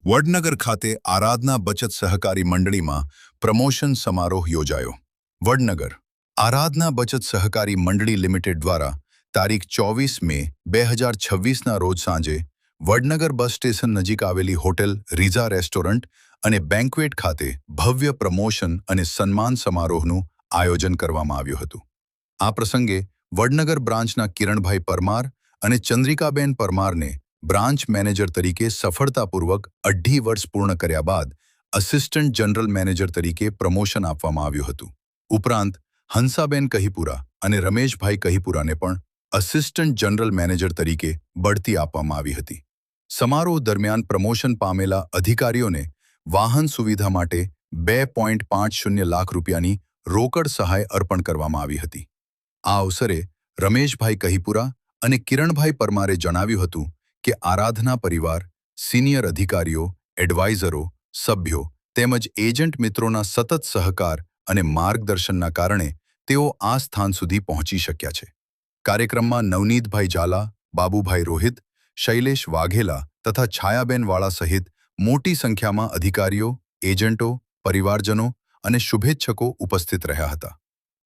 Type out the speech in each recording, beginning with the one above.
વડનગર ખાતે આરાધના બચત સહકારી મંડળીમાં પ્રમોશન સમારોહ યોજાયો. વડનગર આરાધના બચત સહકારી મંડળી લિમિટેડ દ્વારા તારીખ 24 મે 2026ના રોજ સાંજે વડનગર બસ સ્ટેશન નજીક આવેલી હોટેલ રીઝા રેસ્ટોરન્ટ અને બેન્ક્વેટ ખાતે ભવ્ય પ્રમોશન અને સન્માન સમારોહનું આયોજન કરવામાં આવ્યું હતું. આ પ્રસંગે વડનગર બ્રાન્ચના કિરણભાઈ પરમાર અને ચંદ્રિકાબેન પરમારને બ્રાન્ચ મેનેજર તરીકે સફળતાપૂર્વક 2.5 વર્ષ પૂર્ણ કર્યા બાદ અસિસ્ટન્ટ જનરલ મેનેજર તરીકે પ્રમોશન આપવામાં આવ્યું હતું. ઉપરાંત હંસાબેન કહીપુરા અને રમેશભાઈ કહીપુરાને પણ અસિસ્ટન્ટ જનરલ મેનેજર તરીકે બઢતી આપવામાં આવી હતી. સમારોહ દરમિયાન પ્રમોશન પામેલા અધિકારીઓને વાહન સુવિધા માટે 2.50 લાખ રૂપિયાની રોકડ સહાય અર્પણ કરવામાં આવી હતી. આ અવસરે રમેશભાઈ કહીપુરા અને કિરણભાઈ પરમારે જણાવ્યું હતું કે આરાધના પરિવાર, સિનિયર અધિકારીઓ, એડવાઇઝરો, સભ્યો તેમજ એજન્ટ મિત્રોના સતત સહકાર અને માર્ગદર્શનના કારણે તેઓ આ સ્થાન સુધી પહોંચી શક્યા છે. કાર્યક્રમમાં નવનીતભાઈ ઝાલા, બાબુભાઈ રોહિત, શૈલેષ વાઘેલા તથા છાયાબેન વાળા સહિત મોટી સંખ્યામાં અધિકારીઓ, એજન્ટો, પરિવારજનો અને શુભેચ્છકો ઉપસ્થિત રહ્યા હતા.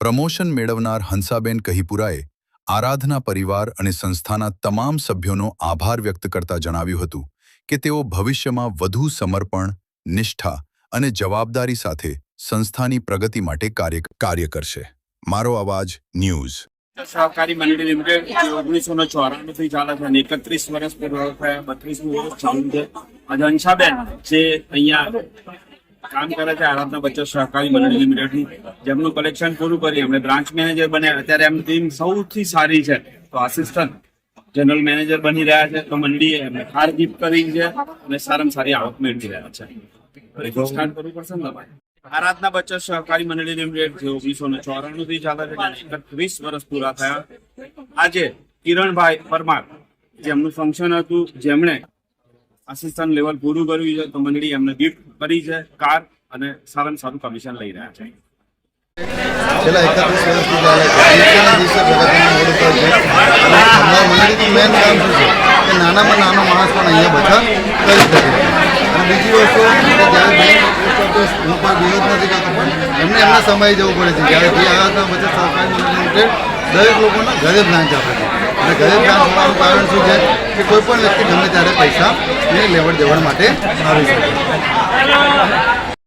પ્રમોશન મેળવનાર હંસાબેન કહીપુરાએ આરાધના પરિવાર અને સંસ્થાના તમામ સભ્યોનો આભાર વ્યક્ત કરતા જણાવ્યું હતું કે તેઓ ભવિષ્યમાં વધુ સમર્પણ, નિષ્ઠા અને જવાબદારી સાથે સંસ્થાની પ્રગતિ માટે કાર્ય કરશે. મારો અવાજ ન્યૂઝ. સહકારી મંડળી લિમિટેડ 1994 થી ચાલે છે અને 31 વર્ષ પૂર્ણ થયા, 32મું વર્ષ ચાલુ છે. આજે હંસાબેન જે અહીંયા કામ કરે છે આરાધના બચત સહકારી મંડળી લિમિટેડની, જેમનું કલેક્શન પૂરું કરી એમણે બ્રાન્ચ મેનેજર બન્યા. અત્યારે એમની ટીમ સૌથી સારી છે, તો આસિસ્ટન્ટ જનરલ મેનેજર બની રહ્યા છે. તો મંડળીએ એમને કાર ગિફ્ટ કરી છે અને સારામાં સારી આવક મેળવી રહ્યા છે. સ્ટાર્ટ કરવું પડશે ને તમારે. આરાધના બચત સહકારી મંડળી લિમિટેડ જે 1994 થી ચાલે છે, 31 વર્ષ પૂરા થયા. આજે કિરણભાઈ પરમાર જેમનું ફંક્શન હતું, જેમણે આસિસ્ટન્ટ લેવલ પૂરું કર્યું છે, તો મંડળી એમને ગિફ્ટ કરી છે કાર અને સારામાં સારું કમિશન લઈ રહ્યા છે. છેલ્લા 31 વર્ષથી ચાલે છે. દિવસે પ્રગતિના મોડ ઉપર છે અને અમારા મંડળીનું મેન કામ શું છે કે નાનામાં નાનો માણસ પણ અહીંયા બચત કરી શકે. અને બીજી વસ્તુ કે જ્યારે બેંક હું કોઈ વિરોધ નથી કરતો, પણ એમને એમના સમયે જવું પડે છે. જ્યારે જે આરાધના બચત સહકારી મંડળી લિમિટેડ દરેક લોકોના ઘરે બ્રાન્ચ આપે છે અને ઘરે બ્રાન્ચ હોવાનું કારણ શું છે કે કોઈ પણ વ્યક્તિ ગમે ત્યારે પૈસાની લેવડ દેવડ માટે આવી શકે.